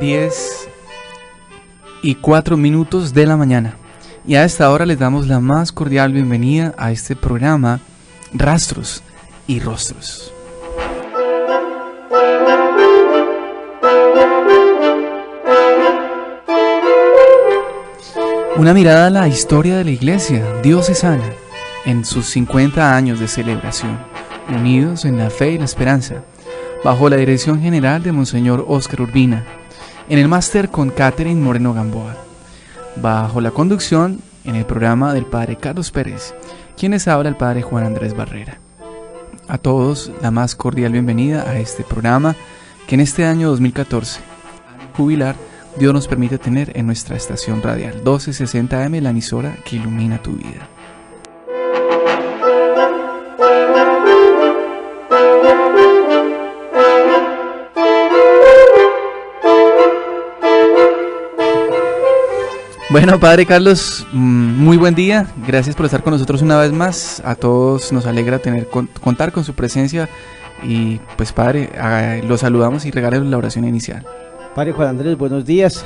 10:04 de la mañana. Y a esta hora les damos la más cordial bienvenida a este programa Rastros y Rostros. Una mirada a la historia de la Iglesia diocesana en sus 50 años de celebración, unidos en la fe y la esperanza, bajo la dirección general de Monseñor Óscar Urbina, en el máster con Catherine Moreno Gamboa, bajo la conducción en el programa del Padre Carlos Pérez, quienes habla el Padre Juan Andrés Barrera. A todos la más cordial bienvenida a este programa que en este año 2014, jubilar, Dios nos permite tener en nuestra estación radial 1260 AM, la emisora que ilumina tu vida. Bueno, Padre Carlos, muy buen día, gracias por estar con nosotros una vez más. A todos nos alegra contar con su presencia y pues Padre, lo saludamos y regalemos la oración inicial. Padre Juan Andrés, buenos días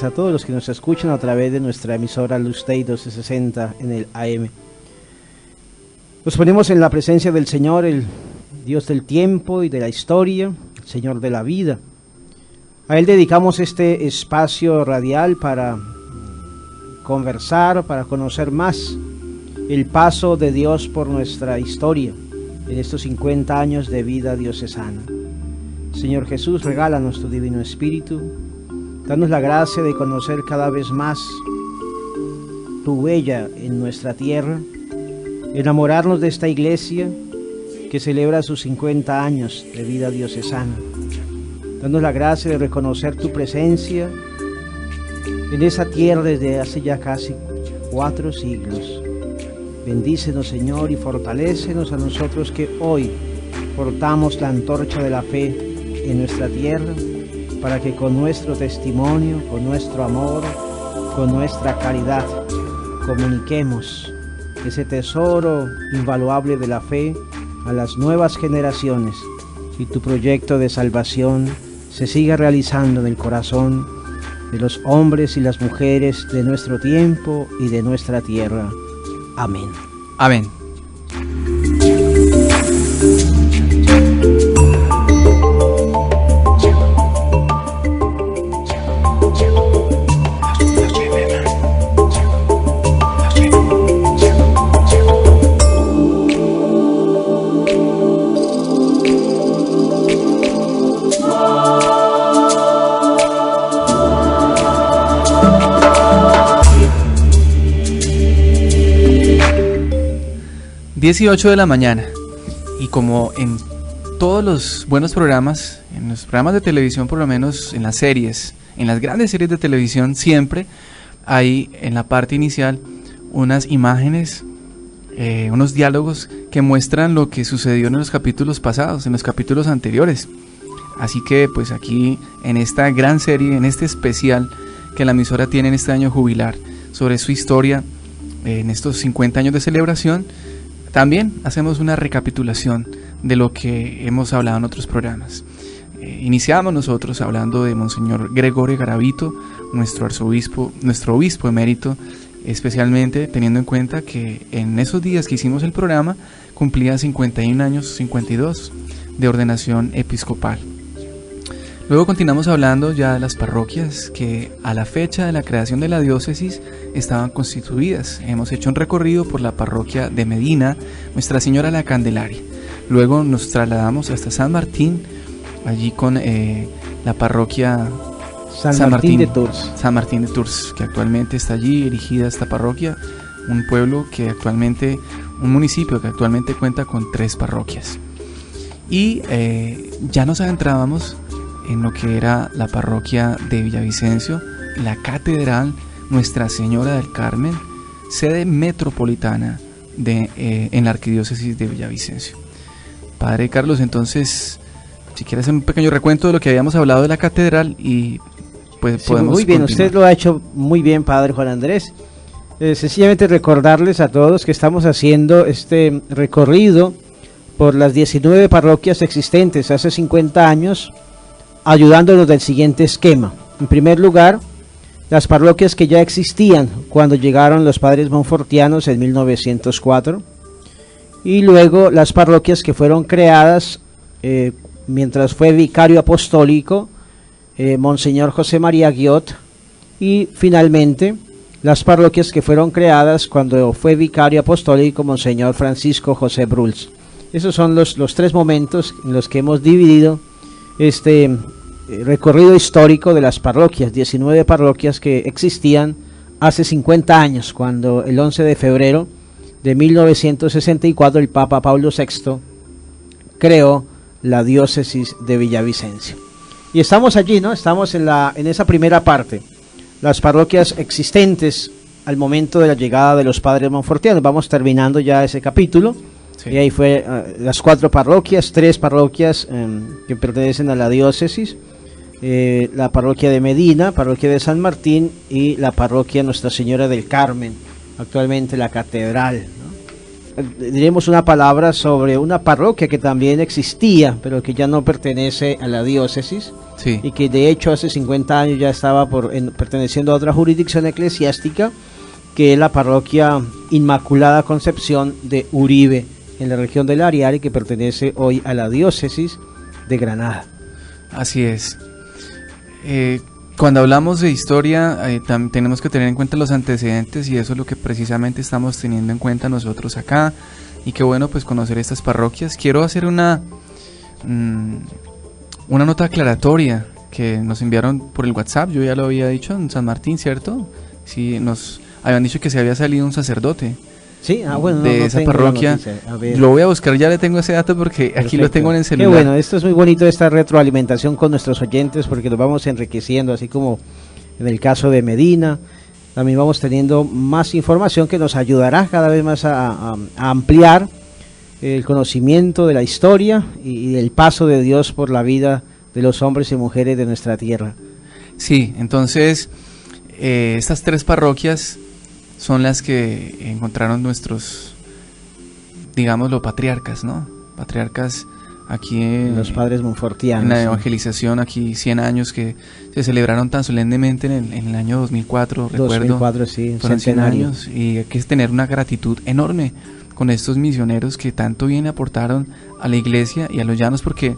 a todos los que nos escuchan a través de nuestra emisora Luz Day 1260 en el AM. Nos ponemos en la presencia del Señor, el Dios del tiempo y de la historia, el Señor de la vida. A Él dedicamos este espacio radial para conversar, para conocer más el paso de Dios por nuestra historia en estos 50 años de vida diocesana. Señor Jesús, regálanos tu Divino Espíritu, danos la gracia de conocer cada vez más tu huella en nuestra tierra, enamorarnos de esta iglesia que celebra sus 50 años de vida diocesana. Danos la gracia de reconocer tu presencia en esa tierra desde hace ya casi 4 siglos. Bendícenos, Señor, y fortalécenos a nosotros que hoy portamos la antorcha de la fe en nuestra tierra, para que con nuestro testimonio, con nuestro amor, con nuestra caridad, comuniquemos ese tesoro invaluable de la fe a las nuevas generaciones y tu proyecto de salvación se siga realizando en el corazón de los hombres y las mujeres de nuestro tiempo y de nuestra tierra. Amén. Amén. ...18 de la mañana... y como en todos los buenos programas, en los programas de televisión, por lo menos en las series, en las grandes series de televisión, siempre hay en la parte inicial unas imágenes, unos diálogos que muestran lo que sucedió en los capítulos pasados, en los capítulos anteriores. Así que pues aquí en esta gran serie, en este especial que la emisora tiene en este año jubilar sobre su historia, en estos 50 años de celebración, también hacemos una recapitulación de lo que hemos hablado en otros programas. Iniciamos nosotros hablando de Monseñor Gregorio Garavito, nuestro arzobispo, nuestro obispo emérito, especialmente teniendo en cuenta que en esos días que hicimos el programa cumplía 51 años, 52 de ordenación episcopal. Luego continuamos hablando ya de las parroquias que a la fecha de la creación de la diócesis estaban constituidas. Hemos hecho un recorrido por la parroquia de Medina, Nuestra Señora de la Candelaria. Luego nos trasladamos hasta San Martín, allí con la parroquia San Martín de Tours. San Martín de Tours, que actualmente está allí erigida esta parroquia, un pueblo que actualmente, un municipio que actualmente cuenta con 3 parroquias. Y ya nos adentrábamos en lo que era la parroquia de Villavicencio, la catedral Nuestra Señora del Carmen, sede metropolitana en la arquidiócesis de Villavicencio. Padre Carlos, entonces, si quieres hacer un pequeño recuento de lo que habíamos hablado de la catedral y pues sí, podemos muy bien, continuar. Usted lo ha hecho muy bien, Padre Juan Andrés. Sencillamente recordarles a todos que estamos haciendo este recorrido por las 19 parroquias existentes hace 50 años, ayudándonos del siguiente esquema. En primer lugar, las parroquias que ya existían cuando llegaron los padres monfortianos en 1904, y luego las parroquias que fueron creadas mientras fue vicario apostólico Monseñor José María Guiot, y finalmente las parroquias que fueron creadas cuando fue vicario apostólico Monseñor Francisco José Bruls. Esos son los tres momentos en los que hemos dividido este recorrido histórico de las parroquias, 19 parroquias que existían hace 50 años, cuando el 11 de febrero de 1964 el Papa Pablo VI creó la diócesis de Villavicencio. Y estamos allí, ¿no? Estamos en esa primera parte, las parroquias existentes al momento de la llegada de los padres monfortianos. Vamos terminando ya ese capítulo. Sí. Y ahí fue las 4 parroquias, 3 parroquias que pertenecen a la diócesis, la parroquia de Medina, parroquia de San Martín y la parroquia Nuestra Señora del Carmen, actualmente la catedral, ¿no? Diremos una palabra sobre una parroquia que también existía, pero que ya no pertenece a la diócesis, sí, y que de hecho hace 50 años ya estaba perteneciendo a otra jurisdicción eclesiástica, que es la parroquia Inmaculada Concepción de Uribe, en la región del Ariari, que pertenece hoy a la diócesis de Granada. Así es. Cuando hablamos de historia, tenemos que tener en cuenta los antecedentes, y eso es lo que precisamente estamos teniendo en cuenta nosotros acá. Y qué bueno pues conocer estas parroquias. Quiero hacer una nota aclaratoria que nos enviaron por el WhatsApp. Yo ya lo había dicho en San Martín, ¿cierto? Sí, nos habían dicho que se había salido un sacerdote. Sí, bueno, de esa parroquia. Lo voy a buscar, ya le tengo ese dato porque perfecto, aquí lo tengo en el celular. Qué bueno, esto es muy bonito, esta retroalimentación con nuestros oyentes, porque nos vamos enriqueciendo, así como en el caso de Medina. También vamos teniendo más información que nos ayudará cada vez más a ampliar el conocimiento de la historia y del paso de Dios por la vida de los hombres y mujeres de nuestra tierra. Sí, entonces estas 3 parroquias son las que encontraron nuestros, digámoslo, patriarcas, ¿no? Patriarcas aquí los padres monfortianos. En la evangelización, aquí 100 años que se celebraron tan solemnemente en el año 2004, recuerdo. 2004, sí, fueron 100 años, y hay que tener una gratitud enorme con estos misioneros que tanto bien aportaron a la iglesia y a los llanos, porque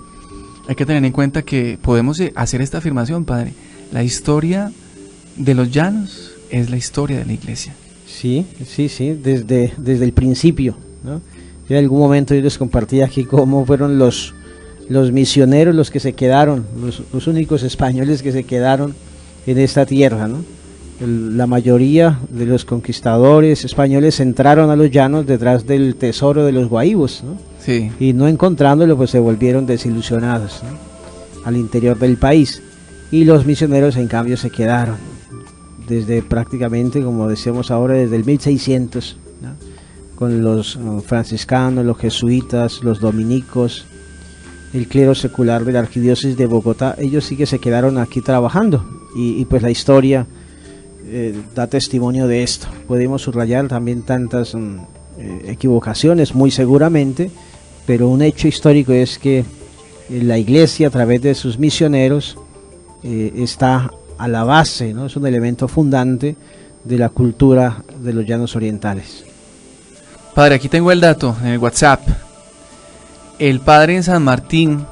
hay que tener en cuenta que podemos hacer esta afirmación, padre: la historia de los llanos es la historia de la iglesia. Sí, desde el principio, ¿no? Yo en algún momento yo les compartí aquí cómo fueron los misioneros los que se quedaron, los únicos españoles que se quedaron en esta tierra, ¿no? La mayoría de los conquistadores españoles entraron a los llanos detrás del tesoro de los guaíbos, ¿no? Sí. Y no encontrándolo, pues se volvieron desilusionados, ¿no?, al interior del país. Y los misioneros, en cambio, se quedaron desde prácticamente, como decíamos ahora, desde el 1600, ¿no?, con los franciscanos, los jesuitas, los dominicos, el clero secular de la arquidiócesis de Bogotá. Ellos sí que se quedaron aquí trabajando, y pues la historia da testimonio de esto. Podemos subrayar también tantas equivocaciones, muy seguramente, pero un hecho histórico es que la iglesia, a través de sus misioneros, está a la base, ¿no? Es un elemento fundante de la cultura de los llanos orientales. Padre, aquí tengo el dato en el WhatsApp. El padre en San Martín,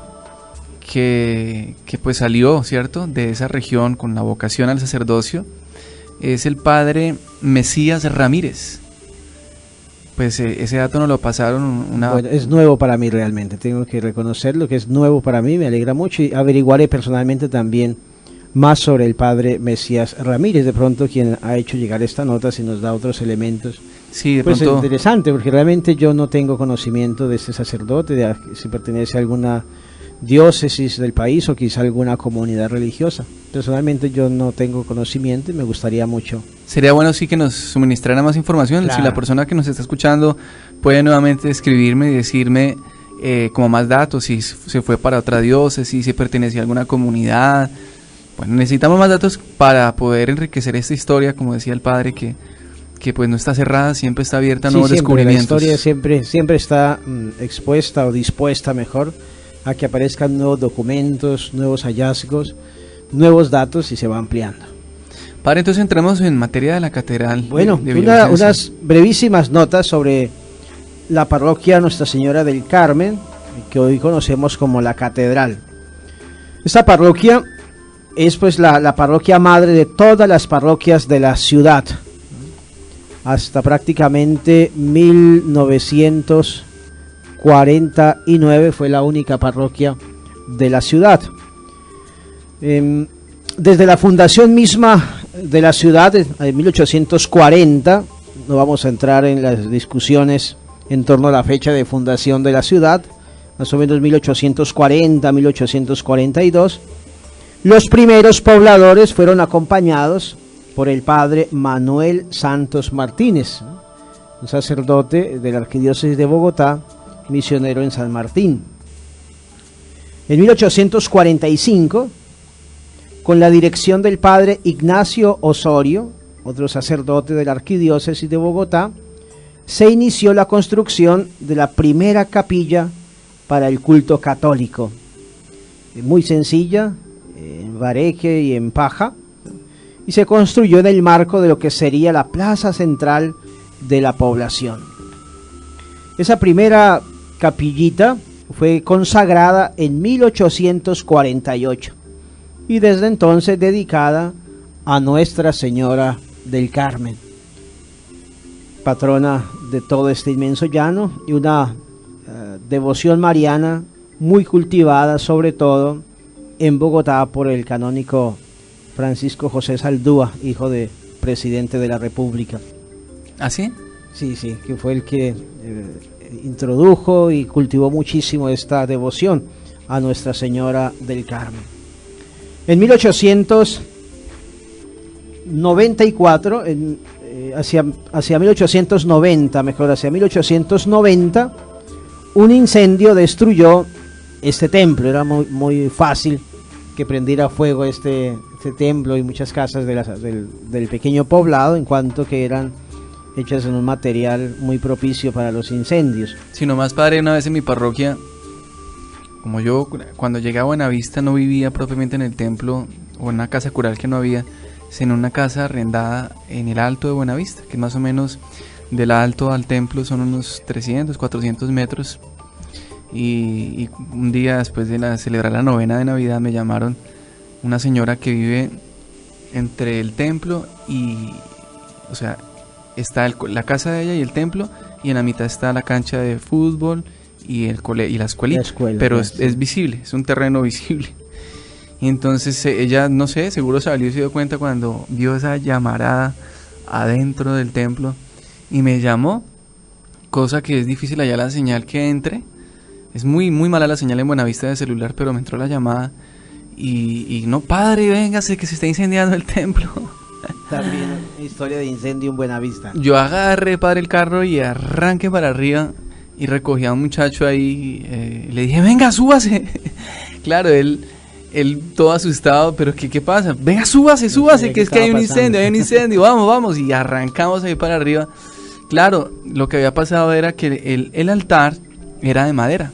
que pues salió, ¿cierto?, de esa región con la vocación al sacerdocio, es el padre Mesías Ramírez. Pues ese dato nos lo pasaron Bueno, es nuevo para mí realmente, tengo que reconocerlo, que es nuevo para mí, me alegra mucho, y averiguaré personalmente también más sobre el padre Mesías Ramírez, de pronto quien ha hecho llegar esta nota, si nos da otros elementos. Sí, de pues pronto. Es interesante, porque realmente yo no tengo conocimiento de este sacerdote, de si pertenece a alguna diócesis del país o quizá alguna comunidad religiosa. Personalmente yo no tengo conocimiento y me gustaría mucho. Sería bueno sí que nos suministrara más información. Claro. Si la persona que nos está escuchando puede nuevamente escribirme y decirme como más datos, si se fue para otra diócesis, si pertenecía a alguna comunidad. Bueno, necesitamos más datos para poder enriquecer esta historia, como decía el padre, que pues no está cerrada, siempre está abierta a nuevos descubrimientos. La historia siempre está expuesta o dispuesta mejor a que aparezcan nuevos documentos, nuevos hallazgos. nuevos datos y se va ampliando. Padre, entonces entremos en materia de la catedral. Bueno, unas brevísimas notas sobre la parroquia Nuestra Señora del Carmen, que hoy conocemos como la catedral. Esta parroquia es pues la parroquia madre de todas las parroquias de la ciudad. Hasta prácticamente 1949 fue la única parroquia de la ciudad. Desde la fundación misma de la ciudad en 1840, no vamos a entrar en las discusiones en torno a la fecha de fundación de la ciudad, más o menos 1840, 1842, los primeros pobladores fueron acompañados por el padre Manuel Santos Martínez, un sacerdote de la Arquidiócesis de Bogotá, misionero en San Martín. En 1845, con la dirección del padre Ignacio Osorio, otro sacerdote de la Arquidiócesis de Bogotá, se inició la construcción de la primera capilla para el culto católico. Muy sencilla, en bareque y en paja, y se construyó en el marco de lo que sería la plaza central de la población. Esa primera capillita fue consagrada en 1848 y desde entonces dedicada a Nuestra Señora del Carmen, patrona de todo este inmenso llano, y una devoción mariana muy cultivada, sobre todo en Bogotá, por el canónigo Francisco José Saldúa, hijo de presidente de la República. ¿Ah, sí? Sí, que fue el que introdujo y cultivó muchísimo esta devoción a Nuestra Señora del Carmen. En 1894, hacia 1890, un incendio destruyó este templo. Era muy fácil que prendiera fuego este templo y muchas casas del pequeño poblado, en cuanto que eran hechas en un material muy propicio para los incendios. Si nomás, padre, una vez en mi parroquia, como yo cuando llegué a Buenavista no vivía propiamente en el templo o en una casa cural que no había, sino en una casa arrendada en el Alto de Buenavista, que más o menos del Alto al templo son unos 300, 400 metros. Y un día después de celebrar la novena de Navidad me llamaron una señora que vive entre el templo y, o sea, está la casa de ella y el templo, y en la mitad está la cancha de fútbol y la escuelita, pero es visible, es un terreno visible. Y entonces ella, no sé, seguro salió y se dio cuenta cuando vio esa llamarada adentro del templo y me llamó, cosa que es difícil allá la señal que entre. Es muy mala la señal en Buenavista de celular, pero me entró la llamada y no, padre, véngase que se está incendiando el templo. También historia de incendio en Buenavista. Yo agarré, padre, el carro y arranqué para arriba y recogí a un muchacho ahí, le dije, venga, súbase. Claro, él todo asustado, pero ¿qué pasa? Venga, súbase, que es que hay un incendio, vamos, y arrancamos ahí para arriba. Claro, lo que había pasado era que el altar era de madera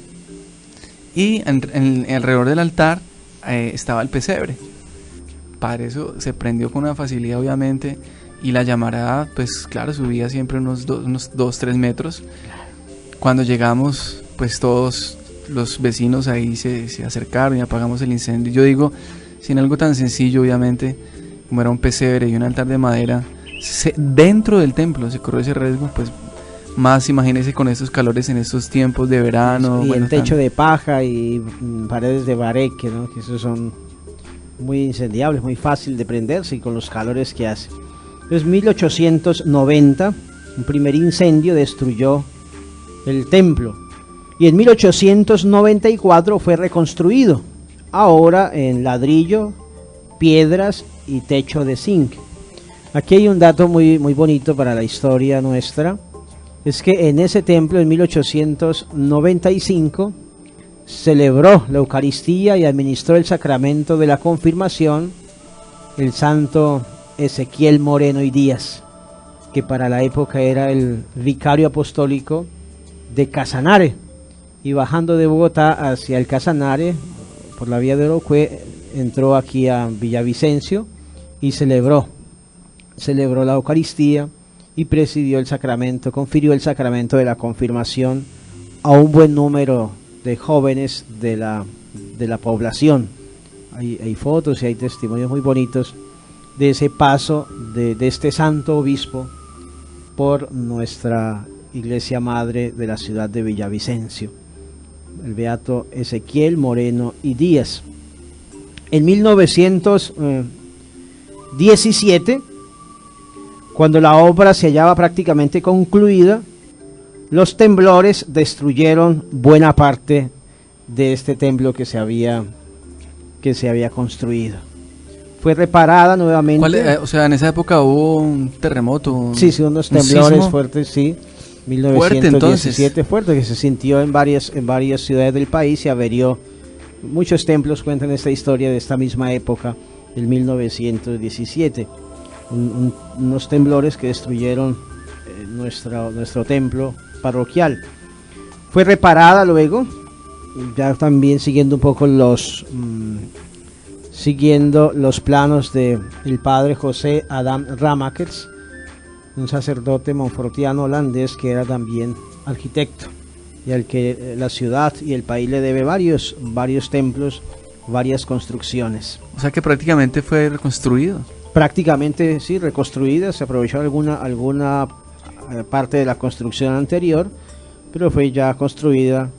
y alrededor del altar estaba el pesebre. Para eso se prendió con una facilidad, obviamente, y la llamarada, pues claro, subía siempre unos 2-3 metros. Cuando llegamos, pues todos los vecinos ahí se acercaron y apagamos el incendio. Yo digo, sin algo tan sencillo, obviamente, como era un pesebre y un altar de madera, dentro del templo se corrió ese riesgo, pues más imagínense con estos calores en estos tiempos de verano. Y el techo de paja y paredes de bareque, ¿no? Que esos son muy incendiables, muy fácil de prenderse y con los calores que hace. Entonces, 1890, un primer incendio destruyó el templo y en 1894 fue reconstruido, ahora en ladrillo, piedras y techo de zinc. Aquí hay un dato muy bonito para la historia nuestra. Es que en ese templo, en 1895, celebró la Eucaristía y administró el sacramento de la confirmación el santo Ezequiel Moreno y Díaz, que para la época era el vicario apostólico de Casanare, y bajando de Bogotá hacia el Casanare, por la vía de Orocue, entró aquí a Villavicencio y celebró la Eucaristía y presidió el sacramento, confirió el sacramento de la confirmación a un buen número de jóvenes de la población. Hay fotos y hay testimonios muy bonitos de ese paso de este santo obispo por nuestra iglesia madre de la ciudad de Villavicencio, el beato Ezequiel Moreno y Díaz. En 1917, cuando la obra se hallaba prácticamente concluida, los temblores destruyeron buena parte de este templo que se había construido. Fue reparada nuevamente. O sea, en esa época hubo un terremoto. Sí, unos temblores fuertes, sí. 1917 fuerte, que se sintió en varias ciudades del país y averió. Muchos templos cuentan esta historia de esta misma época, del 1917. Unos temblores que destruyeron nuestro templo parroquial. Fue reparada luego, ya también siguiendo un poco los planos del padre José Adam Ramakers, un sacerdote monfortiano holandés que era también arquitecto y al que la ciudad y el país le debe varios templos, varias construcciones. O sea que prácticamente fue reconstruido. Prácticamente sí, reconstruida, se aprovechó alguna parte de la construcción anterior, pero fue ya construida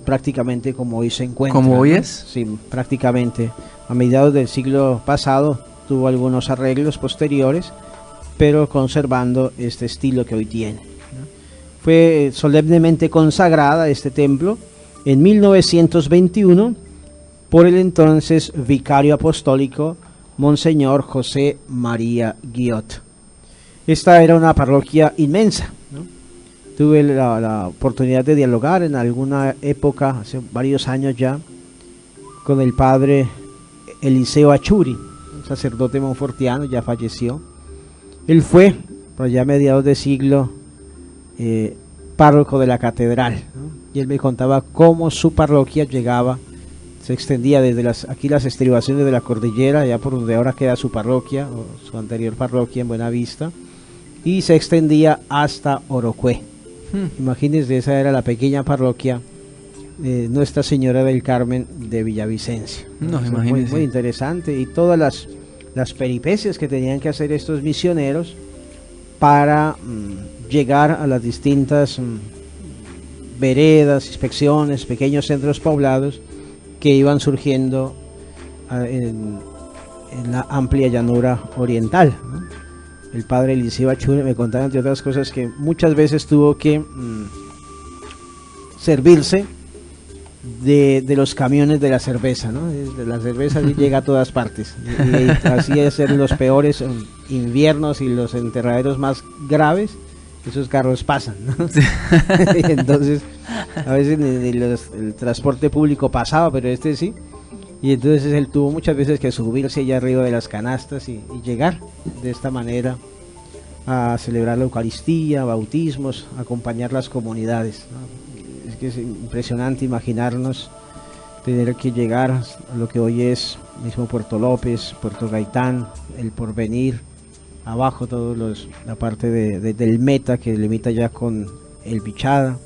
prácticamente como hoy se encuentra. ¿Como hoy es? Sí, prácticamente. A mediados del siglo pasado tuvo algunos arreglos posteriores, pero conservando este estilo que hoy tiene. Fue solemnemente consagrada este templo en 1921 por el entonces vicario apostólico Monseñor José María Guillot. Esta era una parroquia inmensa, ¿no? Tuve la oportunidad de dialogar en alguna época, hace varios años ya, con el padre Eliseo Achuri, un sacerdote monfortiano, ya falleció. Él fue, por allá a mediados de siglo, párroco de la catedral, ¿no? Y él me contaba cómo su parroquia llegaba, se extendía desde aquí las estribaciones de la cordillera, allá por donde ahora queda su parroquia, o su anterior parroquia en Buenavista, y se extendía hasta Orocué. Imagínense, esa era la pequeña parroquia Nuestra Señora del Carmen de Villavicencio. No, muy, muy interesante, y todas las peripecias que tenían que hacer estos misioneros para llegar a las distintas veredas, inspecciones, pequeños centros poblados que iban surgiendo en la amplia llanura oriental, ¿no? El padre Eliseo Achuri me contaba, entre otras cosas, que muchas veces tuvo que servirse de los camiones de la cerveza, ¿no? La cerveza llega a todas partes, y así es en los peores inviernos y los enterraderos más graves, esos carros pasan, ¿no? Sí. Entonces, a veces el transporte público pasaba, pero este sí. Y entonces él tuvo muchas veces que subirse allá arriba de las canastas y llegar de esta manera a celebrar la Eucaristía, bautismos, acompañar las comunidades, ¿no? Es que es impresionante imaginarnos tener que llegar a lo que hoy es mismo Puerto López, Puerto Gaitán, El Porvenir, abajo la parte del Meta que limita ya con el Bichada.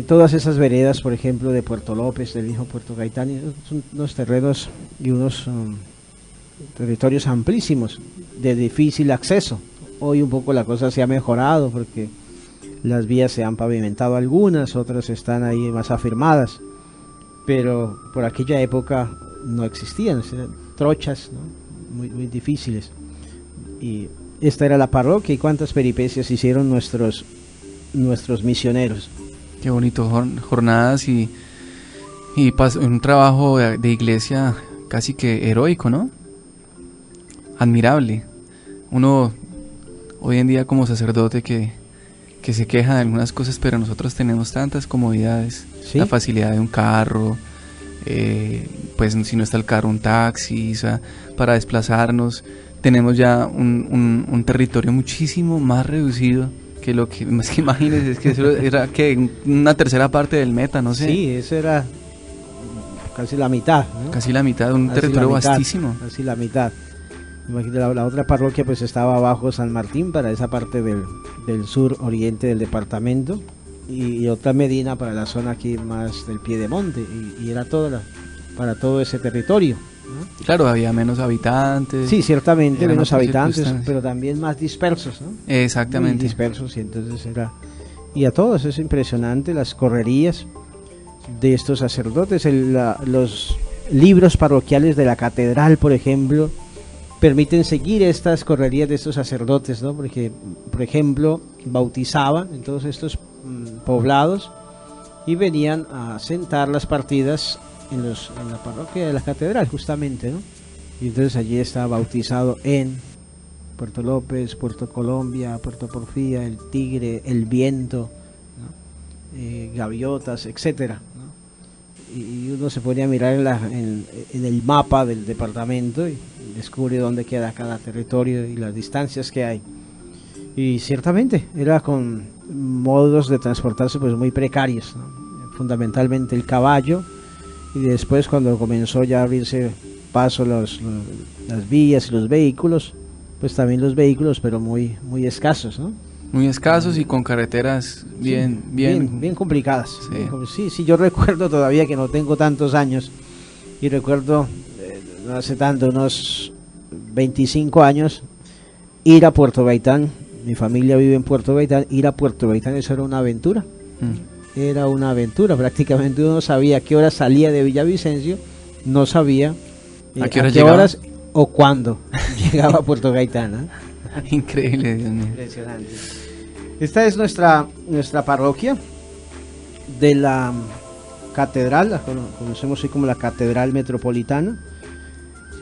Todas esas veredas, por ejemplo, de Puerto López, del mismo Puerto Gaitán, son unos terrenos y unos territorios amplísimos, de difícil acceso. Hoy un poco la cosa se ha mejorado porque las vías se han pavimentado algunas, otras están ahí más afirmadas, pero por aquella época no existían, eran trochas, ¿no? Muy, muy difíciles. Y esta era la parroquia, y cuántas peripecias hicieron nuestros misioneros. Qué bonito, jornadas y un trabajo de iglesia casi que heroico, ¿no? Admirable. Uno hoy en día como sacerdote que se queja de algunas cosas, pero nosotros tenemos tantas comodidades, ¿sí? La facilidad de un carro, pues si no está el carro, un taxi, o sea, para desplazarnos. Tenemos ya un territorio muchísimo más reducido que lo que más que imagínense, es que eso era que una tercera parte del Meta, no sé. Sí, eso era casi la mitad, ¿no? Casi la mitad de un Casi territorio la mitad, vastísimo. Casi la mitad. Imagínate, la otra parroquia pues estaba abajo San Martín para esa parte del sur oriente del departamento y otra Medina para la zona aquí más del Piedemonte y era para todo ese territorio, ¿no? Claro, había menos habitantes. Sí, ciertamente Eran menos otras habitantes, circunstancias. pero también más dispersos, ¿no? Exactamente. Muy dispersos y entonces era... Y a todos es impresionante las correrías de estos sacerdotes, los libros parroquiales de la catedral, por ejemplo, permiten seguir estas correrías de estos sacerdotes, ¿no? Porque, por ejemplo, bautizaban en todos estos poblados y venían a sentar las partidas en la parroquia de la catedral, justamente, ¿no? Y entonces allí está bautizado en Puerto López, Puerto Colombia, Puerto Porfía, El Tigre, El Viento, ¿no? Gaviotas, etcétera, ¿no? Y uno se pone a mirar en el mapa del departamento y descubre dónde queda cada territorio y las distancias que hay. Y ciertamente era con modos de transportarse pues muy precarios, ¿no? Fundamentalmente el caballo, y después cuando comenzó ya a abrirse paso las vías y los vehículos, pues también los vehículos, pero muy escasos, ¿no? Muy escasos y con carreteras bien complicadas. Sí. Sí, yo recuerdo todavía que no tengo tantos años y recuerdo no hace tanto, unos 25 años, ir a Puerto Gaitán. Mi familia vive en Puerto Gaitán. Ir a Puerto Gaitán, eso era una aventura. Era una aventura, prácticamente uno no sabía a qué hora salía de Villavicencio, no sabía a qué horas o cuándo llegaba a Puerto Gaitán, ¿eh? Increíble, Dios mío. Impresionante. Esta es nuestra parroquia de la catedral, la conocemos hoy como la Catedral Metropolitana.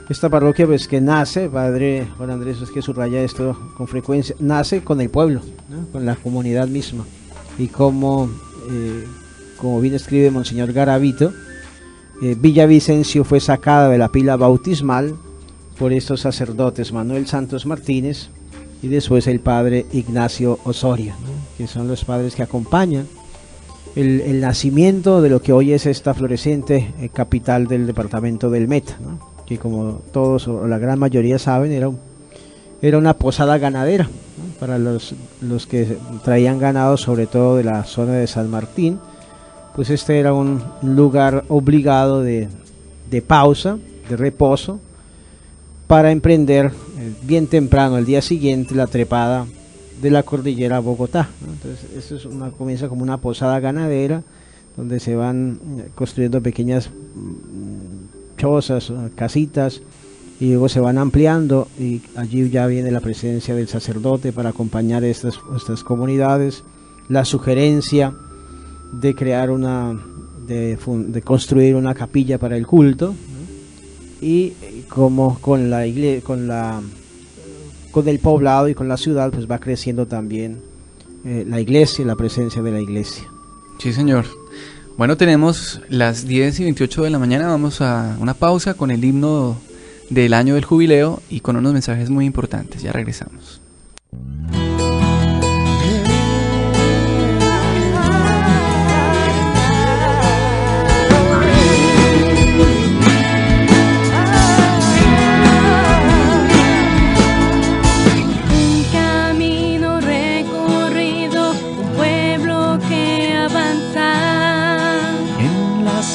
Esta parroquia pues que nace, Padre Juan Andrés es que subraya esto con frecuencia, nace con el pueblo, ¿no? Con la comunidad misma. Y como bien escribe Monseñor Garavito, Villavicencio fue sacada de la pila bautismal por estos sacerdotes, Manuel Santos Martínez y después el padre Ignacio Osorio, ¿no? Que son los padres que acompañan el nacimiento de lo que hoy es esta floreciente capital del departamento del Meta, ¿no? Que como todos o la gran mayoría saben era una posada ganadera, ¿no? Para los que traían ganado, sobre todo de la zona de San Martín, pues este era un lugar obligado de pausa, de reposo, para emprender bien temprano, el día siguiente, la trepada de la cordillera a Bogotá, ¿no? Entonces esto comienza como una posada ganadera, donde se van construyendo pequeñas chozas, casitas, y luego se van ampliando, y allí ya viene la presencia del sacerdote para acompañar estas comunidades, la sugerencia de crear de construir una capilla para el culto, ¿no? Y como con el poblado y con la ciudad pues va creciendo también la iglesia y la presencia de la iglesia. Sí, señor. Bueno, tenemos las 10:28 de la mañana, vamos a una pausa con el himno del año del jubileo y con unos mensajes muy importantes. Ya regresamos.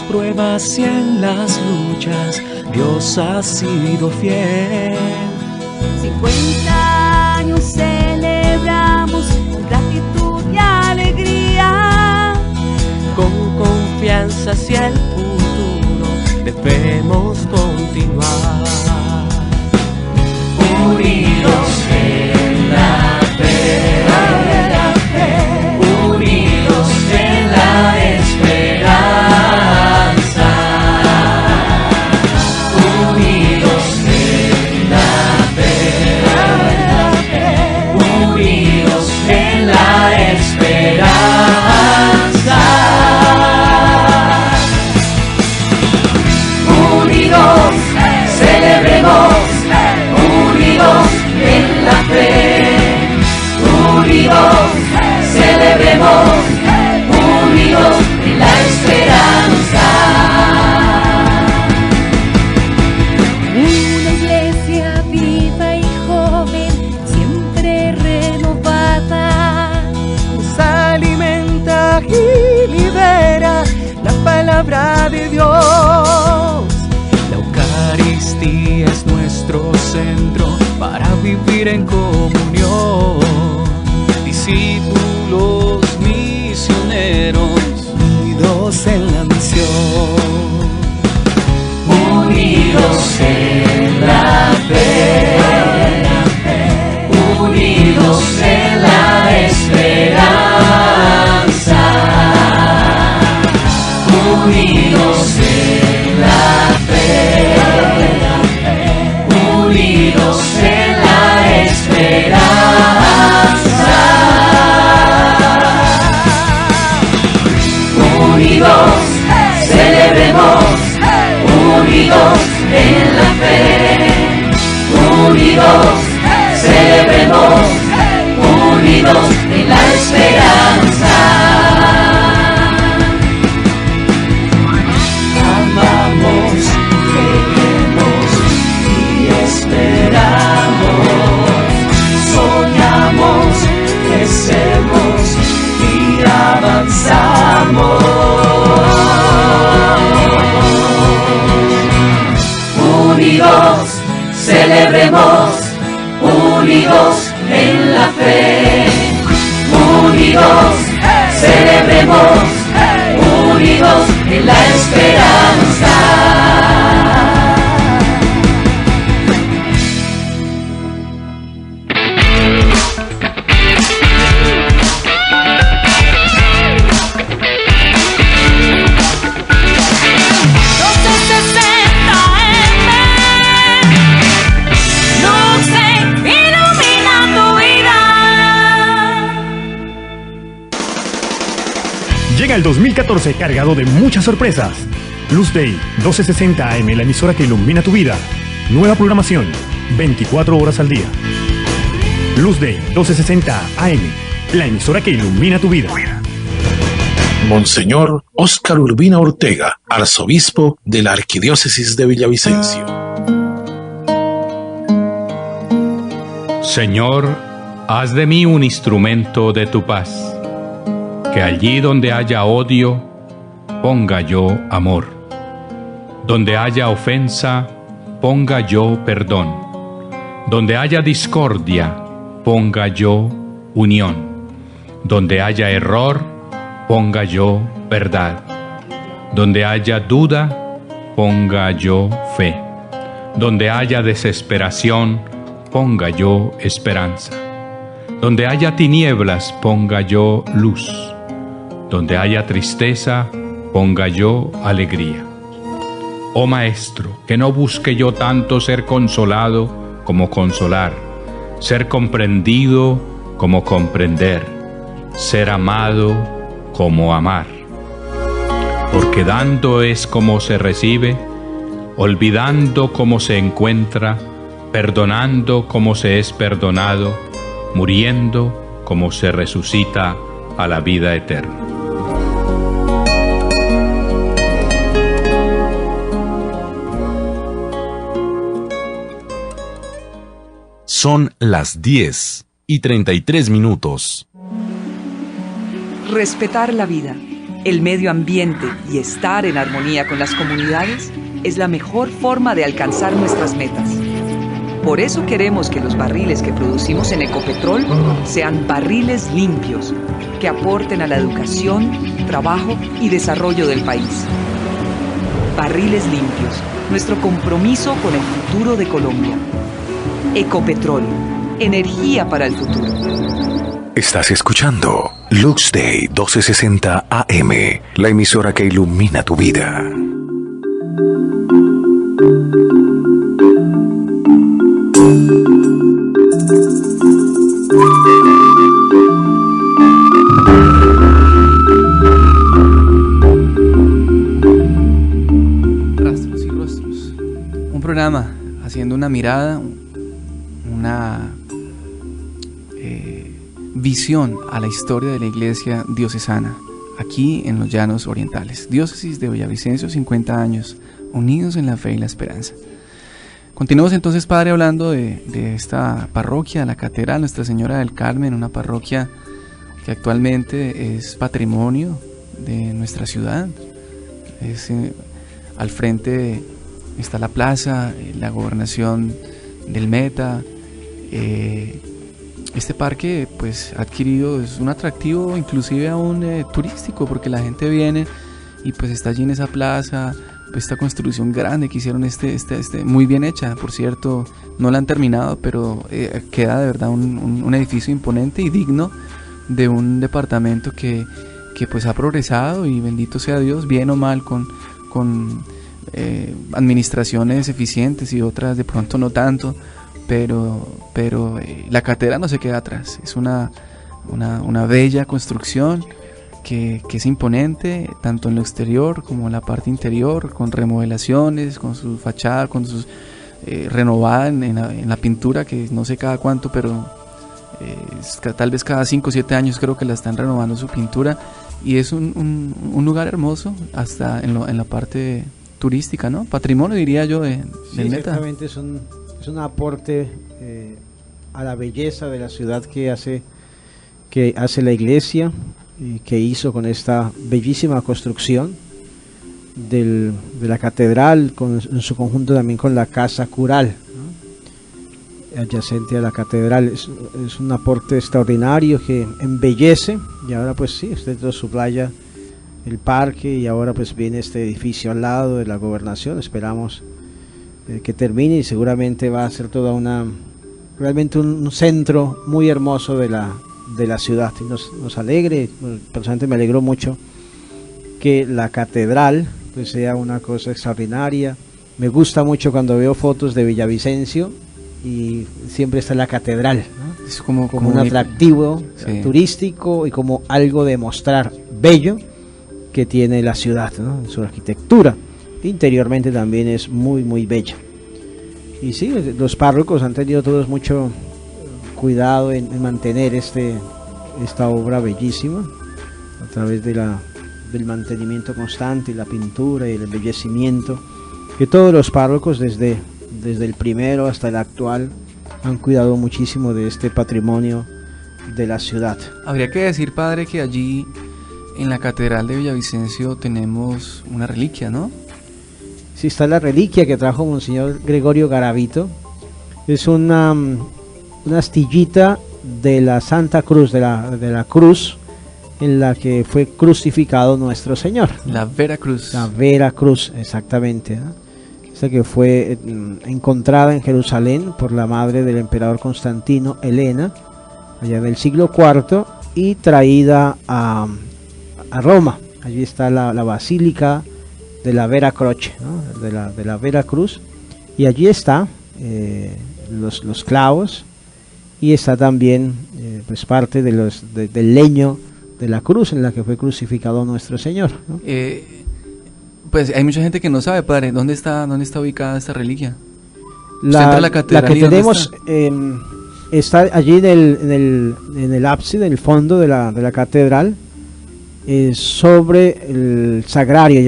Pruebas y en las luchas Dios ha sido fiel. 50 años celebramos con gratitud y alegría, con confianza hacia el futuro debemos continuar, unidos en la fe, unidos en la esperanza. palabra de Dios. La Eucaristía es nuestro centro para vivir en comunión. Discípulos misioneros, unidos en la misión. Unidos en la fe, unidos en la esperanza, unidos en la fe, unidos en la esperanza, unidos celebremos, unidos en la fe, unidos celebremos, unidos en la esperanza. Amamos, creemos y esperamos, soñamos, crecemos y avanzamos. Unidos celebremos, unidos en la fe, unidos celebremos, unidos en la esperanza. Llega el 2014 cargado de muchas sorpresas. Luz Day 1260 AM, la emisora que ilumina tu vida. Nueva programación, 24 horas al día. Luz Day 1260 AM, la emisora que ilumina tu vida. Monseñor Óscar Urbina Ortega, arzobispo de la Arquidiócesis de Villavicencio. Señor, haz de mí un instrumento de tu paz. Que allí donde haya odio, ponga yo amor. Donde haya ofensa, ponga yo perdón. Donde haya discordia, ponga yo unión. Donde haya error, ponga yo verdad. Donde haya duda, ponga yo fe. Donde haya desesperación, ponga yo esperanza. Donde haya tinieblas, ponga yo luz. Donde haya tristeza, ponga yo alegría. Oh Maestro, que no busque yo tanto ser consolado como consolar, ser comprendido como comprender, ser amado como amar. Porque dando es como se recibe, olvidando como se encuentra, perdonando como se es perdonado, muriendo como se resucita a la vida eterna. Son las 10:33. Respetar la vida, el medio ambiente y estar en armonía con las comunidades es la mejor forma de alcanzar nuestras metas. Por eso queremos que los barriles que producimos en Ecopetrol sean barriles limpios, que aporten a la educación, trabajo y desarrollo del país. Barriles limpios, nuestro compromiso con el futuro de Colombia. Ecopetrol, energía para el futuro. Estás escuchando Lux Day 1260 AM, la emisora que ilumina tu vida. Rastros y rostros. Un programa haciendo una mirada, una visión a la historia de la iglesia diocesana aquí en los Llanos Orientales. Diócesis de Villavicencio, 50 años, unidos en la fe y la esperanza. Continuamos entonces, Padre, hablando de esta parroquia, la Catedral Nuestra Señora del Carmen, una parroquia que actualmente es patrimonio de nuestra ciudad. Al frente está la plaza, la gobernación del Meta. Este parque pues ha adquirido, es un atractivo inclusive aún turístico, porque la gente viene y pues está allí en esa plaza. Pues esta construcción grande que hicieron muy bien hecha, por cierto, no la han terminado, pero queda de verdad un edificio imponente y digno de un departamento que pues ha progresado, y bendito sea Dios, bien o mal, con administraciones eficientes y otras de pronto no tanto, pero la catedral no se queda atrás. Es una bella construcción que es imponente, tanto en lo exterior como en la parte interior, con remodelaciones, con su fachada, con sus renovada en la pintura, que no sé cada cuánto, pero tal vez cada 5 o 7 años creo que la están renovando su pintura, y es un lugar hermoso hasta en la parte turística, ¿no? Patrimonio, diría yo, del Meta. Exactamente, es un aporte a la belleza de la ciudad que hace la iglesia, y que hizo con esta bellísima construcción de la catedral, en su conjunto también con la casa cural, ¿no? Adyacente a la catedral. Es un aporte extraordinario que embellece, y ahora pues sí, usted lo subraya, el parque, y ahora pues viene este edificio al lado de la gobernación. Esperamos que termine, y seguramente va a ser realmente un centro muy hermoso de la ciudad, y nos alegre. Personalmente me alegró mucho que la catedral pues sea una cosa extraordinaria. Me gusta mucho cuando veo fotos de Villavicencio y siempre está la catedral, ¿no? Es como un atractivo turístico, y como algo de mostrar bello que tiene la ciudad, ¿no? Su arquitectura interiormente también es muy muy bella. Y sí, los párrocos han tenido todos mucho cuidado en mantener esta obra bellísima a través del mantenimiento constante, y la pintura y el embellecimiento, que todos los párrocos desde el primero hasta el actual han cuidado muchísimo de este patrimonio de la ciudad. Habría que decir, padre, que allí en la catedral de Villavicencio tenemos una reliquia, ¿no? Sí, está la reliquia que trajo Monseñor Gregorio Garavito. Es una astillita de la Santa Cruz, de la cruz en la que fue crucificado nuestro Señor, ¿no? La Vera Cruz. La Vera Cruz, exactamente, ¿no? Esta que fue encontrada en Jerusalén por la madre del emperador Constantino, Helena, allá del siglo IV, y traída a Roma. Allí está la basílica de la Vera Croce, ¿no? de la Vera Cruz, y allí está los clavos, y está también pues parte del leño de la cruz en la que fue crucificado nuestro Señor, ¿no? Pues hay mucha gente que no sabe, padre, ¿dónde está ubicada esta reliquia? La que tenemos está allí en el ábside, en el fondo de la catedral, sobre el sagrario. Hay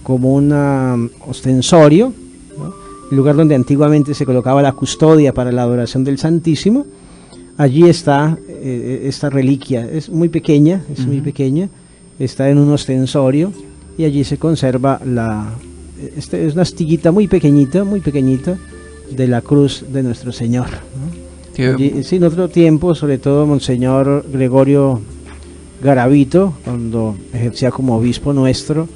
como un ostensorio, ¿no? El lugar donde antiguamente se colocaba la custodia para la adoración del Santísimo. Allí está esta reliquia. Es muy pequeña, está en un ostensorio, y allí se conserva es una astillita muy pequeñita de la cruz de nuestro Señor, ¿no? Allí, sí, en otro tiempo, sobre todo Monseñor Gregorio Garavito, cuando ejercía como obispo nuestro,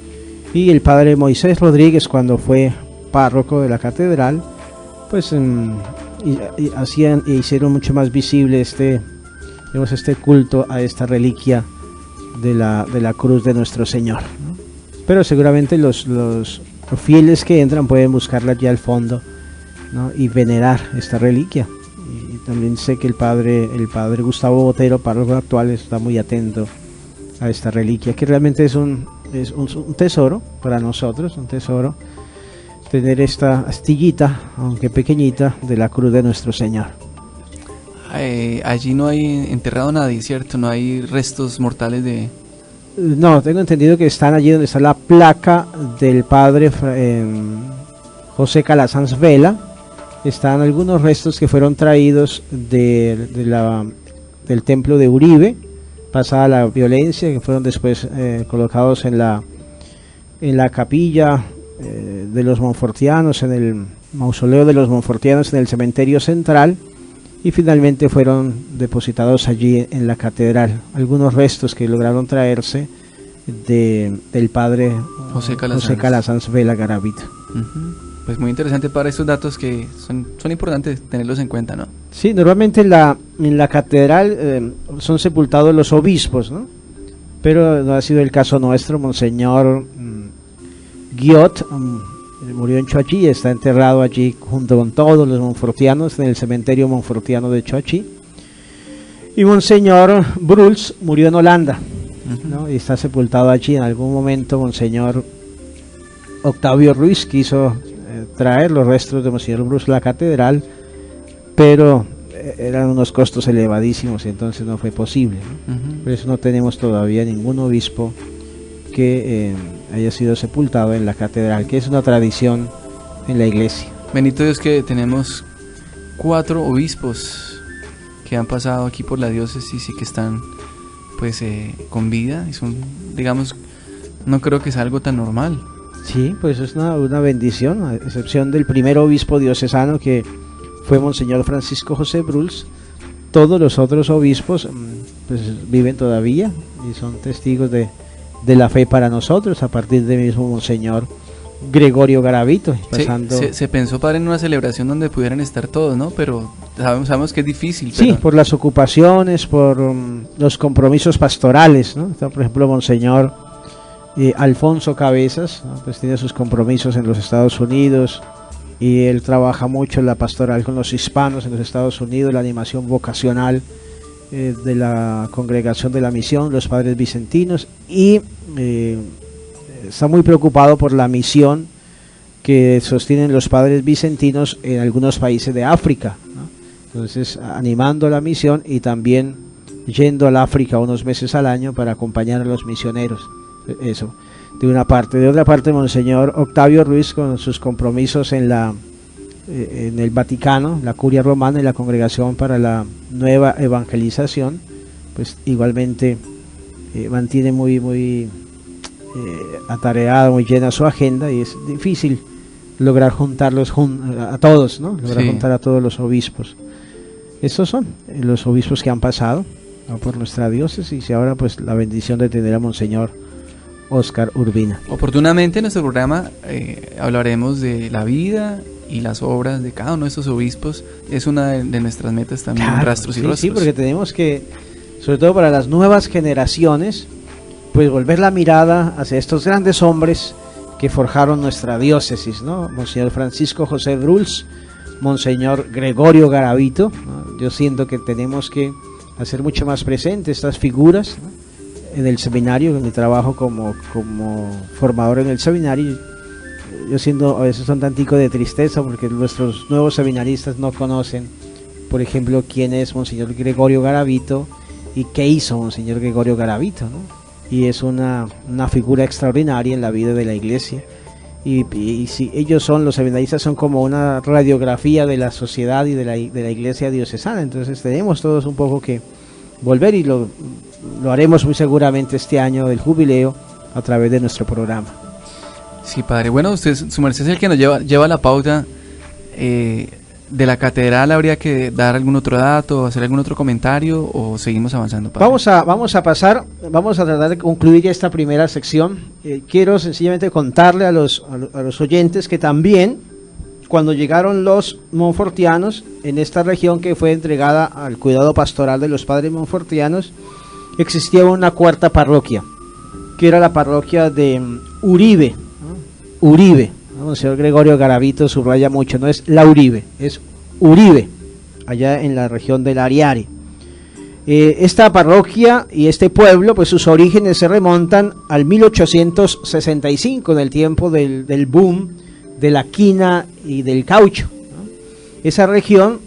y el padre Moisés Rodríguez, cuando fue párroco de la catedral, pues hicieron mucho más visible este culto a esta reliquia de la cruz de nuestro Señor, ¿no? Pero seguramente los fieles que entran pueden buscarla allí al fondo, ¿no? Y venerar esta reliquia. Y también sé que el padre Gustavo Botero, párroco actual, está muy atento a esta reliquia, que realmente es un tesoro para nosotros, un tesoro tener esta astillita, aunque pequeñita, de la cruz de nuestro Señor. Allí no hay enterrado nadie, ¿cierto? No hay restos mortales de... No, tengo entendido que están allí donde está la placa del padre José Calasanz Vela. Están algunos restos que fueron traídos del templo de Uribe pasada la violencia, que fueron después colocados en la capilla de los Montfortianos, en el mausoleo de los Montfortianos en el cementerio central, y finalmente fueron depositados allí en la catedral. Algunos restos que lograron traerse del padre José Calasanz Vela Garavito. Pues muy interesante para estos datos que son importantes tenerlos en cuenta, ¿no? Sí, normalmente en la catedral son sepultados los obispos, ¿no? Pero no ha sido el caso nuestro. Monseñor Guiot murió en Choachí y está enterrado allí junto con todos los monfortianos en el cementerio monfortiano de Choachí. Y Monseñor Bruls murió en Holanda, ¿no? Y está sepultado allí. En algún momento Monseñor Octavio Ruiz quiso traer los restos de Monseñor Bruls a la catedral, pero eran unos costos elevadísimos y entonces no fue posible, ¿no? Por eso no tenemos todavía ningún obispo que haya sido sepultado en la catedral, que es una tradición en la iglesia. Bendito Dios que tenemos 4 obispos que han pasado aquí por la diócesis y que están pues con vida, y son, digamos, no creo que sea algo tan normal. Sí, pues es una bendición, a excepción del primer obispo diocesano, que fue Monseñor Francisco José Bruls. Todos los otros obispos pues viven todavía y son testigos de la fe para nosotros, a partir del mismo Monseñor Gregorio Garavito. Pasando... Se pensó, padre, en una celebración donde pudieran estar todos, ¿no? Pero sabemos que es difícil. Sí, por las ocupaciones, por los compromisos pastorales, ¿no? Está, por ejemplo, Monseñor Alfonso Cabezas, ¿no? Pues tiene sus compromisos en los Estados Unidos, y él trabaja mucho en la pastoral con los hispanos en los Estados Unidos, la animación vocacional de la Congregación de la Misión, los Padres Vicentinos, y está muy preocupado por la misión que sostienen los Padres Vicentinos en algunos países de África, ¿no? Entonces, animando la misión y también yendo al África unos meses al año para acompañar a los misioneros. Eso, de una parte. De otra parte, Monseñor Octavio Ruiz, con sus compromisos en el Vaticano, la Curia Romana y la Congregación para la Nueva Evangelización, pues igualmente mantiene muy atareada, muy llena su agenda, y es difícil lograr juntarlos a todos, ¿no? Lograr juntar a todos los obispos. Estos son los obispos que han pasado, ¿no?, por nuestra diócesis, y ahora pues la bendición de tener a Monseñor Óscar Urbina. Oportunamente en nuestro programa hablaremos de la vida y las obras de cada uno de estos obispos. Es una de nuestras metas también, claro, rastros y rostros. Sí, porque tenemos que, sobre todo para las nuevas generaciones, pues volver la mirada hacia estos grandes hombres que forjaron nuestra diócesis, ¿no? Monseñor Francisco José Bruls, Monseñor Gregorio Garavito, ¿no? Yo siento que tenemos que hacer mucho más presente estas figuras, ¿no?, en el seminario, en mi trabajo como formador en el seminario. Yo siento a veces un tantico de tristeza porque nuestros nuevos seminaristas no conocen, por ejemplo, quién es Monseñor Gregorio Garavito y qué hizo Monseñor Gregorio Garavito, ¿no? Y es una figura extraordinaria en la vida de la iglesia, y si ellos son, los seminaristas son como una radiografía de la sociedad y de la iglesia diocesana. Entonces tenemos todos un poco que volver, y lo haremos muy seguramente este año del jubileo a través de nuestro programa. Sí, padre. Bueno, usted, su merced, es el que nos lleva la pauta de la catedral. ¿Habría que dar algún otro dato, hacer algún otro comentario, o seguimos avanzando, padre? Vamos a tratar de concluir ya esta primera sección. Quiero sencillamente contarle a los oyentes que también, cuando llegaron los monfortianos en esta región que fue entregada al cuidado pastoral de los padres monfortianos, existía una cuarta parroquia, que era la parroquia de Uribe, ¿no? Uribe, ¿no? El señor Gregorio Garavito subraya mucho, no es la Uribe, es Uribe, allá en la región del Ariari. Esta parroquia y este pueblo, pues sus orígenes se remontan al 1865, en el tiempo del boom de la quina y del caucho, ¿no? Esa región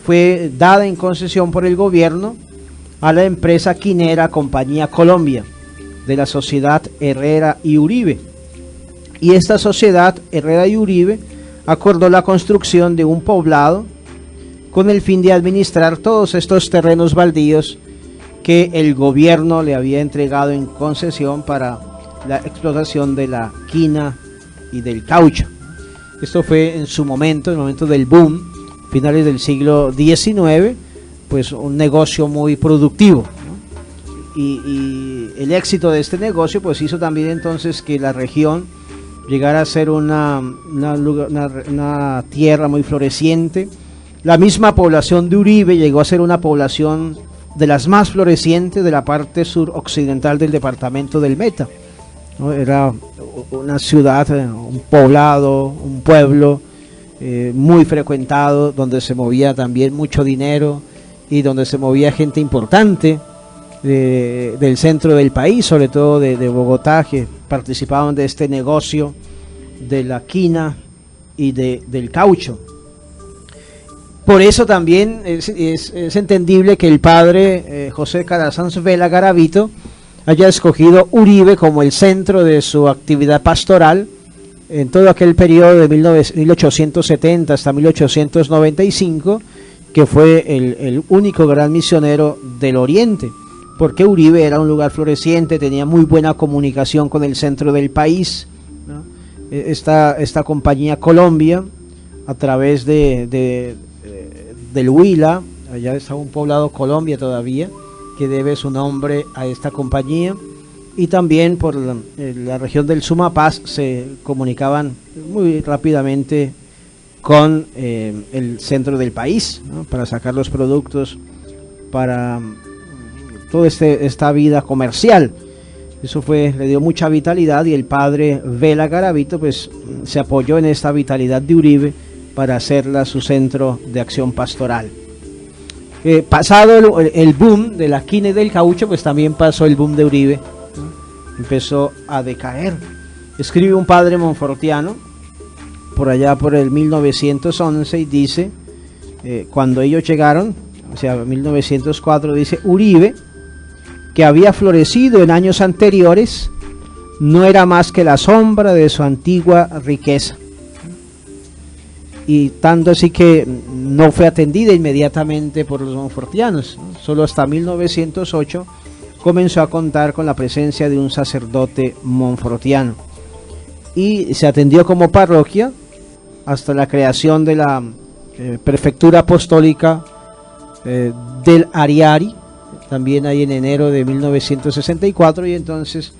fue dada en concesión por el gobierno a la empresa quinera Compañía Colombia, de la sociedad Herrera y Uribe. Y esta sociedad Herrera y Uribe acordó la construcción de un poblado con el fin de administrar todos estos terrenos baldíos que el gobierno le había entregado en concesión para la explotación de la quina y del caucho. Esto fue en su momento, en el momento del boom, finales del siglo XIX, pues un negocio muy productivo, ¿no? Y el éxito de este negocio pues hizo también entonces que la región llegara a ser una tierra muy floreciente. La misma población de Uribe llegó a ser una población de las más florecientes de la parte suroccidental del departamento del Meta, ¿no? Era una ciudad, un poblado, un pueblo muy frecuentado, donde se movía también mucho dinero y donde se movía gente importante del centro del país, sobre todo de Bogotá, que participaban de este negocio de la quina y del caucho. Por eso también es entendible que el padre José Carasanz Vela Garavito haya escogido Uribe como el centro de su actividad pastoral en todo aquel periodo de 1870 hasta 1895, que fue el único gran misionero del Oriente, porque Uribe era un lugar floreciente, tenía muy buena comunicación con el centro del país, ¿no? Esta compañía Colombia, a través del Huila, allá está un poblado Colombia todavía, que debe su nombre a esta compañía, y también por la región del Sumapaz se comunicaban muy rápidamente con el centro del país, ¿no? Para sacar los productos para toda esta vida comercial. Eso le dio mucha vitalidad, y el padre Vela Garavito pues se apoyó en esta vitalidad de Uribe para hacerla su centro de acción pastoral. Pasado el boom de la quina y del caucho, pues también pasó el boom de Uribe, ¿no? Empezó a decaer. Escribe un padre monfortiano por allá por el 1911 y dice, cuando ellos llegaron, o sea 1904, dice: Uribe, que había florecido en años anteriores, no era más que la sombra de su antigua riqueza, y tanto así que no fue atendida inmediatamente por los monfortianos, ¿no? Solo hasta 1908 comenzó a contar con la presencia de un sacerdote monfortiano, y se atendió como parroquia hasta la creación de la prefectura apostólica del Ariari, también ahí en enero de 1964, y entonces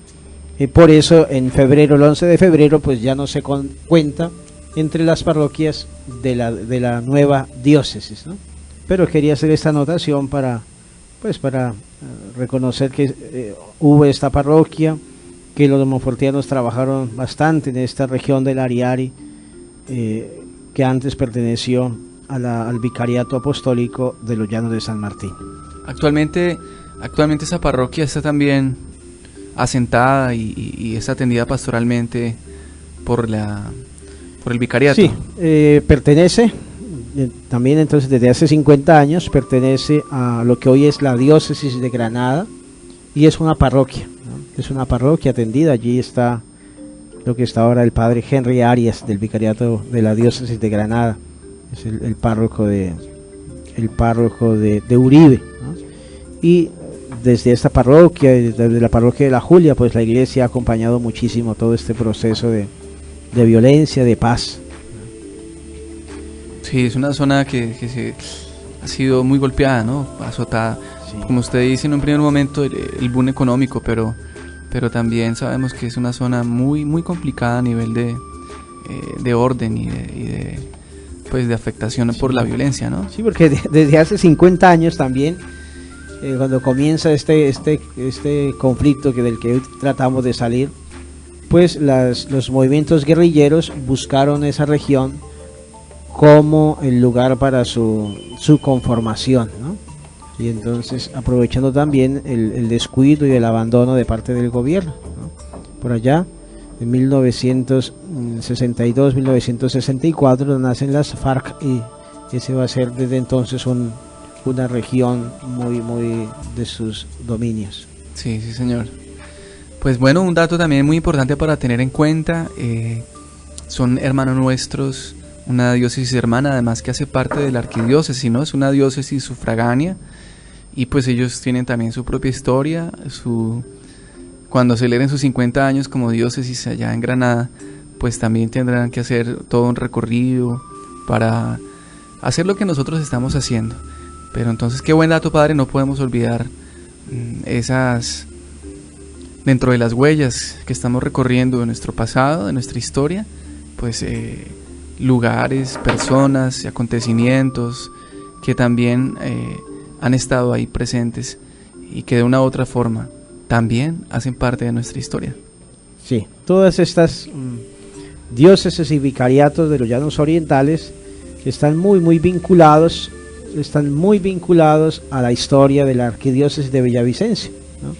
por eso en febrero, el 11 de febrero, pues ya no se cuenta entre las parroquias de la nueva diócesis, ¿no? Pero quería hacer esta anotación para reconocer que hubo esta parroquia, que los monfortianos trabajaron bastante en esta región del Ariari, que antes perteneció al vicariato apostólico de los Llanos de San Martín. Actualmente esa parroquia está también asentada y es atendida pastoralmente por el vicariato. Sí, pertenece también, entonces desde hace 50 años pertenece a lo que hoy es la diócesis de Granada, y es una parroquia, ¿no? Es una parroquia atendida. Allí está lo que está ahora el padre Henry Arias, del vicariato de la diócesis de Granada, es el párroco de Uribe, ¿no? Y desde esta parroquia, desde la parroquia de la Julia, pues la iglesia ha acompañado muchísimo todo este proceso de violencia, de paz. Sí, es una zona que ha sido muy golpeada, ¿no? Azotada. Sí. Como usted dice en un primer momento, el boom económico, pero también sabemos que es una zona muy, muy complicada a nivel de orden y de afectación por la violencia, ¿no? Sí, porque desde hace 50 años también, cuando comienza este conflicto del que hoy tratamos de salir, pues los movimientos guerrilleros buscaron esa región como el lugar para su conformación, ¿no? Y entonces, aprovechando también el descuido y el abandono de parte del gobierno, ¿no? Por allá, en 1962, 1964, nacen las FARC, y ese va a ser desde entonces una región muy, muy de sus dominios. Sí, sí, señor. Pues bueno, un dato también muy importante para tener en cuenta, son hermanos nuestros, una diócesis hermana, además que hace parte de la arquidiócesis, ¿no? Es una diócesis sufragánea, y pues ellos tienen también su propia historia, cuando celebren sus 50 años como diócesis allá en Granada, pues también tendrán que hacer todo un recorrido para hacer lo que nosotros estamos haciendo. Pero entonces, qué buen dato, padre, no podemos olvidar esas, dentro de las huellas que estamos recorriendo de nuestro pasado, de nuestra historia, pues lugares, personas y acontecimientos que también han estado ahí presentes y que de una u otra forma también hacen parte de nuestra historia. Sí, todas estas diócesis y vicariatos de los Llanos Orientales están muy vinculados a la historia de la arquidiócesis de Villavicencio, ¿no?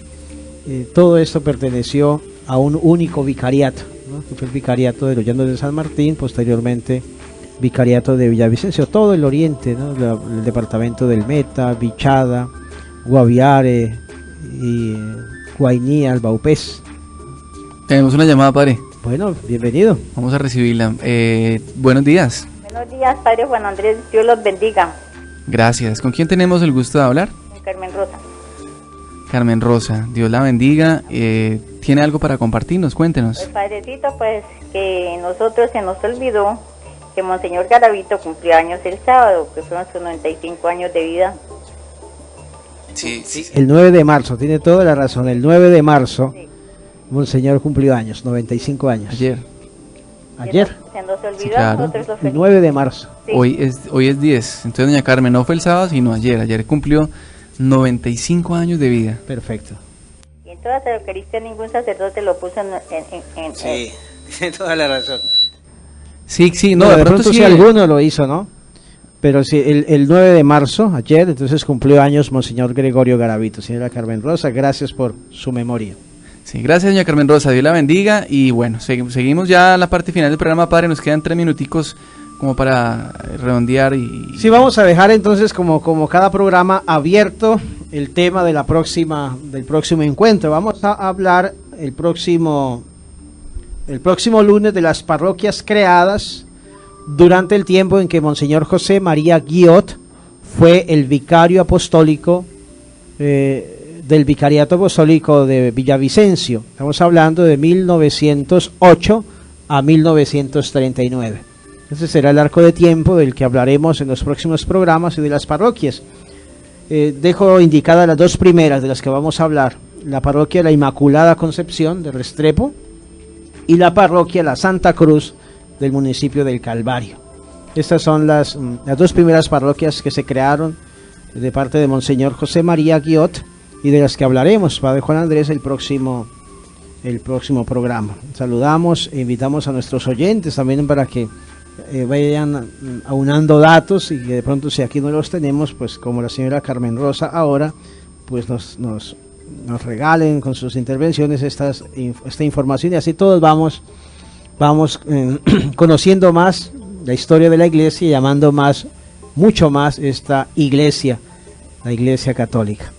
Todo esto perteneció a un único vicariato, ¿no? Que fue el vicariato de los Llanos de San Martín, posteriormente vicariato de Villavicencio, todo el oriente, ¿no? El departamento del Meta, Vichada, Guaviare y Guainía, Albaupés. Tenemos una llamada, padre. Bueno, bienvenido. Vamos a recibirla. Buenos días. Buenos días, padre Juan Andrés, Dios los bendiga. Gracias. ¿Con quién tenemos el gusto de hablar? Carmen Rosa. Carmen Rosa, Dios la bendiga. ¿Tiene algo para compartirnos? Cuéntenos. Pues, padrecito, pues que nosotros se nos olvidó que Monseñor Garavito cumplió años el sábado, que fueron sus 95 años de vida. Sí. El 9 de marzo, tiene toda la razón, el 9 de marzo, sí. Monseñor cumplió años, 95 años. Ayer. Se nos olvidó, sí, claro. Nosotros lo el 9 de marzo. Sí. Hoy es 10, entonces doña Carmen, no fue el sábado, sino ayer cumplió 95 años de vida. Perfecto. Y en toda la Eucaristía ningún sacerdote lo puso Sí, tiene toda la razón. Sí, no, bueno, de pronto sí alguno lo hizo, ¿no? Pero sí, el 9 de marzo, ayer, entonces cumplió años Monseñor Gregorio Garavito. Señora Carmen Rosa, gracias por su memoria. Sí, gracias doña Carmen Rosa, Dios la bendiga. Y bueno, seguimos ya la parte final del programa, padre, nos quedan 3 minuticos como para redondear y... Sí, vamos a dejar entonces como cada programa abierto el tema de del próximo encuentro. Vamos a hablar el próximo lunes de las parroquias creadas durante el tiempo en que Monseñor José María Guillot fue el vicario apostólico del Vicariato Apostólico de Villavicencio. Estamos hablando de 1908 a 1939. Ese será el arco de tiempo del que hablaremos en los próximos programas y de las parroquias. Dejo indicadas las 2 primeras de las que vamos a hablar: la parroquia La Inmaculada Concepción de Restrepo y la parroquia La Santa Cruz del municipio del Calvario. Estas son las 2 primeras parroquias que se crearon de parte de Monseñor José María Guillot y de las que hablaremos, Padre Juan Andrés, el próximo programa. Saludamos e invitamos a nuestros oyentes también para que vayan aunando datos y que de pronto, si aquí no los tenemos, pues como la señora Carmen Rosa ahora, pues nos regalen con sus intervenciones esta información, y así todos vamos conociendo más la historia de la iglesia y llamando mucho más esta iglesia, la iglesia católica.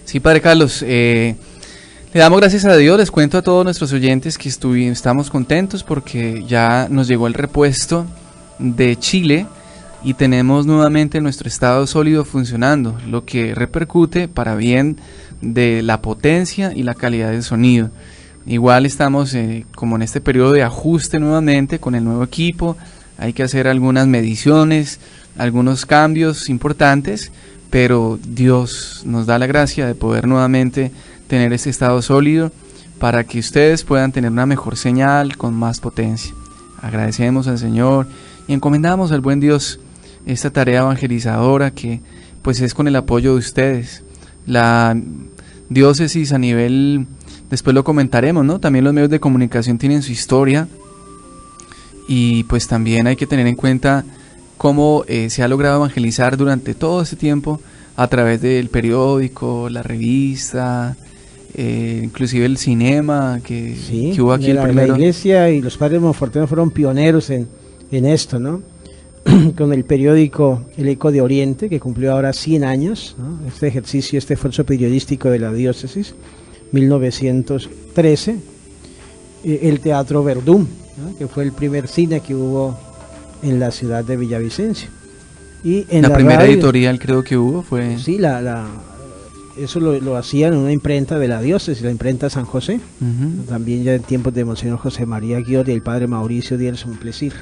Sí, Padre Carlos, le damos gracias a Dios. Les cuento a todos nuestros oyentes que estamos contentos porque ya nos llegó el repuesto de Chile y tenemos nuevamente nuestro estado sólido funcionando, lo que repercute para bien de la potencia y la calidad del sonido. Igual estamos como en este periodo de ajuste nuevamente con el nuevo equipo. Hay que hacer algunas mediciones, algunos cambios importantes, pero Dios nos da la gracia de poder nuevamente tener este estado sólido para que ustedes puedan tener una mejor señal con más potencia. Agradecemos al Señor y encomendamos al buen Dios esta tarea evangelizadora que pues es con el apoyo de ustedes. La diócesis a nivel, después lo comentaremos, ¿no? También los medios de comunicación tienen su historia y pues también hay que tener en cuenta cómo se ha logrado evangelizar durante todo este tiempo a través del periódico, la revista, inclusive el cinema que hubo aquí el primero. La iglesia y los padres monfortianos fueron pioneros en esto, ¿no? Con el periódico El Eco de Oriente, que cumplió ahora 100 años, ¿no? Este ejercicio, este esfuerzo periodístico de la diócesis, 1913. El Teatro Verdún, ¿no? Que fue el primer cine que hubo en la ciudad de Villavicencio. Y en la primera radio, editorial creo que hubo fue... Sí, la eso lo hacían en una imprenta de la diócesis, la imprenta San José. También ya en tiempos de Monseñor José María Guiot y el padre Mauricio Díaz Somplesir,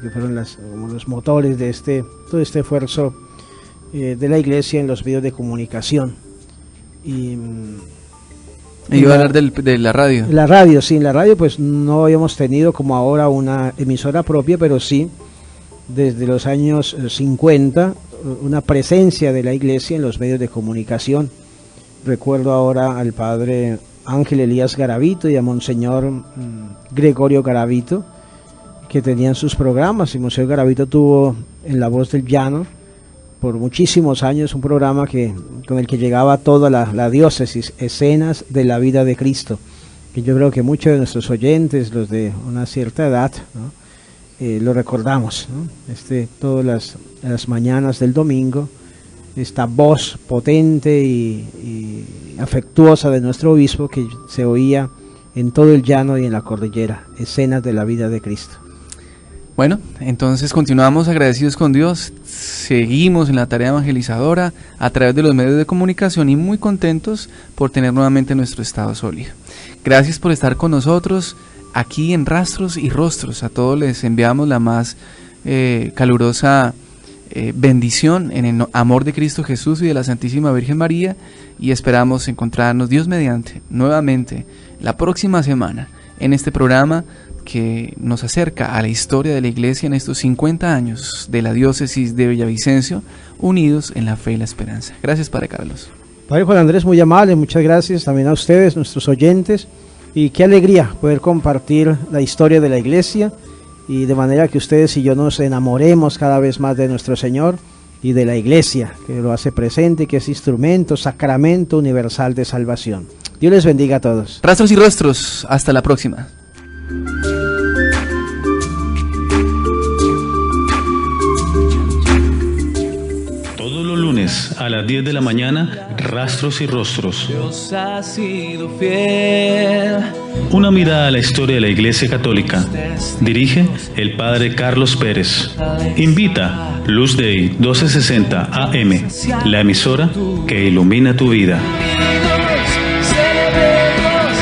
que fueron como los motores de todo este esfuerzo de la Iglesia en los medios de comunicación. Y iba a hablar de la radio. La radio, sí, en la radio pues no habíamos tenido como ahora una emisora propia, pero sí desde los años 50 una presencia de la Iglesia en los medios de comunicación. Recuerdo ahora al padre Ángel Elías Garavito y a Monseñor Gregorio Garavito, que tenían sus programas, y Monseñor Garavito tuvo en La Voz del Llano por muchísimos años un programa con el que llegaba toda la diócesis, escenas de la vida de Cristo, que yo creo que muchos de nuestros oyentes, los de una cierta edad, ¿no?, lo recordamos, ¿no? Todas las mañanas del domingo, esta voz potente y afectuosa de nuestro obispo que se oía en todo el llano y en la cordillera, escenas de la vida de Cristo. Bueno, entonces continuamos agradecidos con Dios, seguimos en la tarea evangelizadora a través de los medios de comunicación y muy contentos por tener nuevamente nuestro estado sólido. Gracias por estar con nosotros aquí en Rastros y Rostros. A todos les enviamos la más calurosa bendición en el amor de Cristo Jesús y de la Santísima Virgen María, y esperamos encontrarnos, Dios mediante, nuevamente la próxima semana en este programa que nos acerca a la historia de la Iglesia en estos 50 años de la diócesis de Villavicencio, unidos en la fe y la esperanza. Gracias, Padre Carlos. Padre Juan Andrés, muy amable, muchas gracias también a ustedes, nuestros oyentes, y qué alegría poder compartir la historia de la Iglesia, y de manera que ustedes y yo nos enamoremos cada vez más de nuestro Señor y de la Iglesia, que lo hace presente, que es instrumento, sacramento universal de salvación. Dios les bendiga a todos. Rastros y Rostros, hasta la próxima. Todos los lunes a las 10 de la mañana, Rastros y Rostros. Dios ha sido fiel. Una mirada a la historia de la Iglesia Católica. Dirige el Padre Carlos Pérez. Invita Luz Day 1260 AM, la emisora que ilumina tu vida. Celebremos,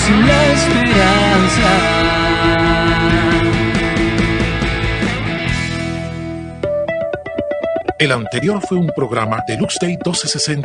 unidos en la esperanza. El anterior fue un programa de Lux Day 1260.